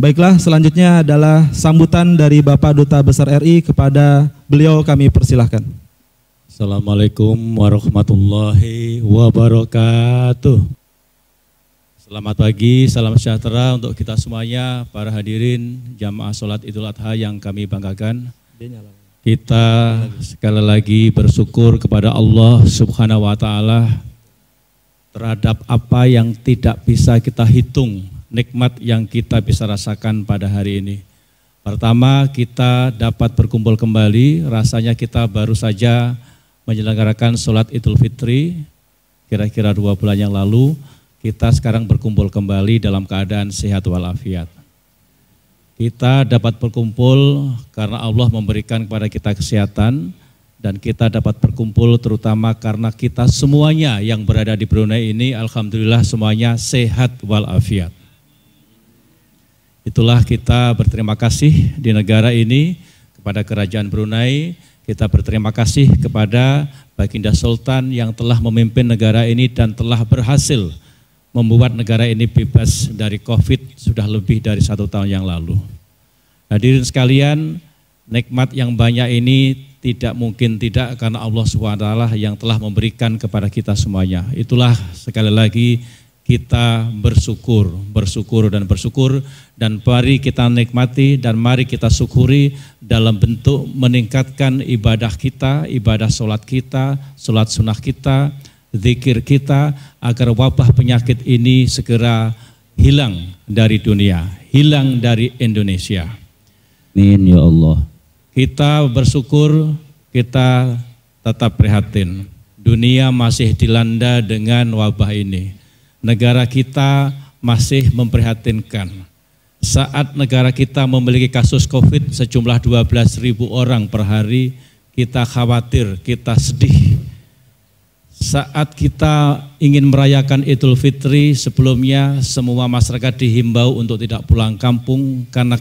Baiklah, selanjutnya adalah sambutan dari Bapak Duta Besar RI kepada beliau, kami persilahkan. Assalamualaikum warahmatullahi wabarakatuh. Selamat pagi, salam sejahtera untuk kita semuanya, para hadirin jamaah sholat Idul Adha yang kami banggakan. Kita sekali lagi bersyukur kepada Allah Subhanahu wa Ta'ala terhadap apa yang tidak bisa kita hitung, nikmat yang kita bisa rasakan pada hari ini. Pertama, kita dapat berkumpul kembali, rasanya kita baru saja menyelenggarakan sholat Idul Fitri, kira-kira 2 bulan yang lalu, kita sekarang berkumpul kembali dalam keadaan sehat walafiat. Kita dapat berkumpul karena Allah memberikan kepada kita kesehatan, dan kita dapat berkumpul terutama karena kita semuanya yang berada di Brunei ini, alhamdulillah semuanya sehat walafiat. Itulah kita berterima kasih di negara ini kepada Kerajaan Brunei, kita berterima kasih kepada Baginda Sultan yang telah memimpin negara ini dan telah berhasil membuat negara ini bebas dari COVID sudah lebih dari 1 tahun yang lalu. Hadirin sekalian, nikmat yang banyak ini tidak mungkin tidak karena Allah SWT yang telah memberikan kepada kita semuanya. Itulah sekali lagi kita bersyukur dan mari kita nikmati dan mari kita syukuri dalam bentuk meningkatkan ibadah kita, ibadah sholat kita, sholat sunnah kita, zikir kita, agar wabah penyakit ini segera hilang dari dunia, hilang dari Indonesia. Amin ya Allah. Kita bersyukur, kita tetap prihatin. Dunia masih dilanda dengan wabah ini. Negara kita masih memprihatinkan. Saat negara kita memiliki kasus COVID sejumlah 12.000 orang per hari, kita khawatir, kita sedih. Saat kita ingin merayakan Idul Fitri, sebelumnya semua masyarakat dihimbau untuk tidak pulang kampung karena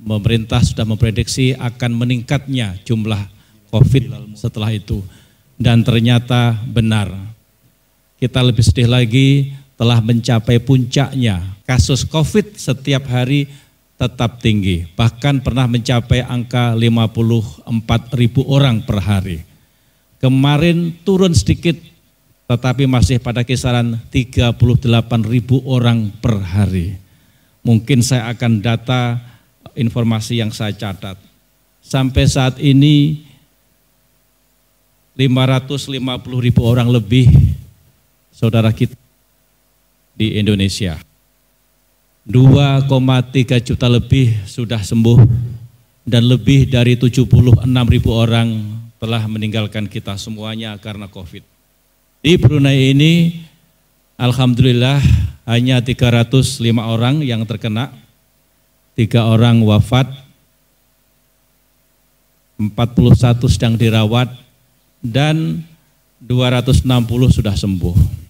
pemerintah sudah memprediksi akan meningkatnya jumlah COVID setelah itu. Dan ternyata benar. Kita lebih sedih lagi, telah mencapai puncaknya. Kasus COVID setiap hari tetap tinggi. Bahkan pernah mencapai angka 54.000 orang per hari. Kemarin turun sedikit, tetapi masih pada kisaran 38.000 orang per hari. Mungkin saya akan data informasi yang saya catat. Sampai saat ini 550.000 orang lebih saudara kita di Indonesia. 2,3 juta lebih sudah sembuh dan lebih dari 76.000 orang telah meninggalkan kita semuanya karena COVID. Di Brunei ini alhamdulillah hanya 305 orang yang terkena, 3 orang wafat, 41 sedang dirawat, dan 260 sudah sembuh.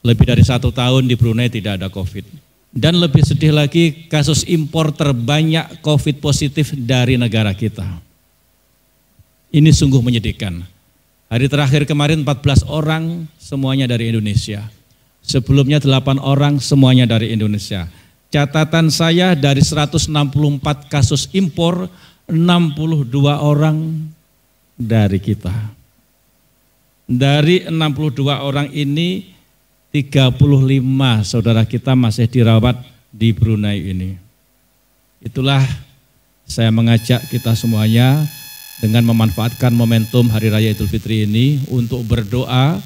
Lebih dari 1 tahun di Brunei tidak ada COVID. Dan lebih sedih lagi, kasus impor terbanyak COVID positif dari negara kita. Ini sungguh menyedihkan. Hari terakhir kemarin 14 orang semuanya dari Indonesia. Sebelumnya 8 orang semuanya dari Indonesia. Catatan saya dari 164 kasus impor, 62 orang dari kita. Dari 62 orang ini 35 saudara kita masih dirawat di Brunei ini. Itulah saya mengajak kita semuanya dengan memanfaatkan momentum Hari Raya Idul Fitri ini untuk berdoa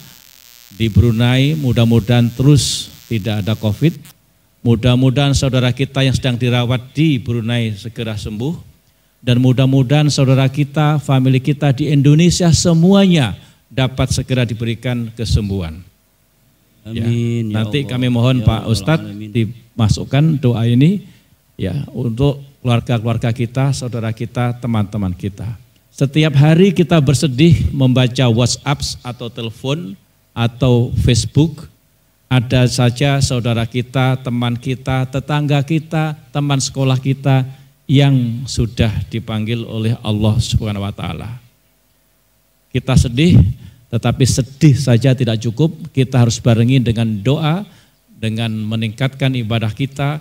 di Brunei, mudah-mudahan terus tidak ada COVID. Mudah-mudahan saudara kita yang sedang dirawat di Brunei segera sembuh. Dan mudah-mudahan saudara kita, famili kita di Indonesia semuanya dapat segera diberikan kesembuhan. Amin. Ya, nanti kami mohon Pak Ustadz dimasukkan doa ini ya untuk keluarga-keluarga kita, saudara kita, teman-teman kita. Setiap hari kita bersedih membaca WhatsApp atau telepon atau Facebook, ada saja saudara kita, teman kita, tetangga kita, teman sekolah kita yang sudah dipanggil oleh Allah Subhanahu wa Ta'ala. Kita sedih, tetapi sedih saja tidak cukup, kita harus barengi dengan doa, dengan meningkatkan ibadah kita,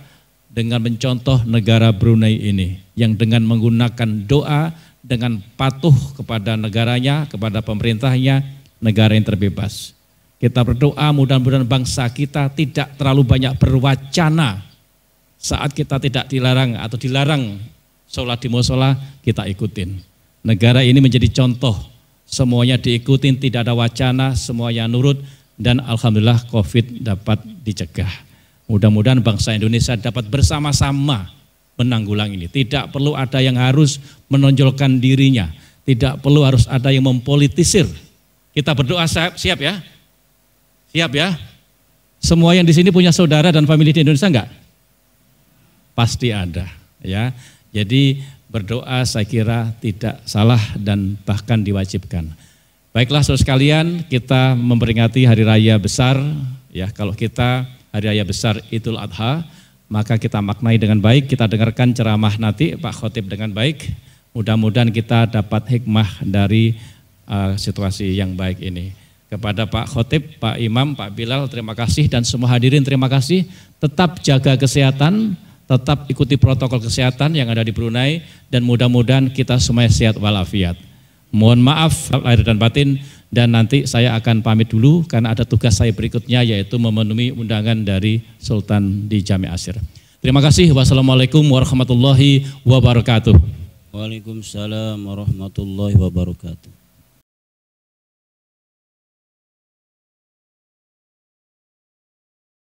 dengan mencontoh negara Brunei ini yang dengan menggunakan doa, dengan patuh kepada negaranya, kepada pemerintahnya, negara yang terbebas. Kita berdoa mudah-mudahan bangsa kita tidak terlalu banyak berwacana saat kita tidak dilarang atau dilarang sholat di musola, kita ikutin. Negara ini menjadi contoh, semuanya diikutin, tidak ada wacana, semuanya nurut, dan alhamdulillah COVID dapat dicegah. Mudah-mudahan bangsa Indonesia dapat bersama-sama menanggulangi ini. Tidak perlu ada yang harus menonjolkan dirinya, tidak perlu harus ada yang mempolitisir. Kita berdoa, siap ya? Siap ya? Semua yang di sini punya saudara dan famili di Indonesia enggak? Pasti ada, ya. Jadi berdoa saya kira tidak salah dan bahkan diwajibkan. Baiklah saudara sekalian, kita memperingati hari raya besar, ya. Kalau kita hari raya besar Idul Adha, maka kita maknai dengan baik, kita dengarkan ceramah nanti Pak Khotib dengan baik. Mudah-mudahan kita dapat hikmah dari situasi yang baik ini. Kepada Pak Khotib, Pak Imam, Pak Bilal, terima kasih, dan semua hadirin terima kasih. Tetap jaga kesehatan, tetap ikuti protokol kesehatan yang ada di Brunei, dan mudah-mudahan kita semuanya sehat walafiat. Mohon maaf lahir dan batin, dan nanti saya akan pamit dulu karena ada tugas saya berikutnya, yaitu memenuhi undangan dari Sultan di Jami' Asyir. Terima kasih. Wassalamualaikum warahmatullahi wabarakatuh. Waalaikumsalam warahmatullahi wabarakatuh.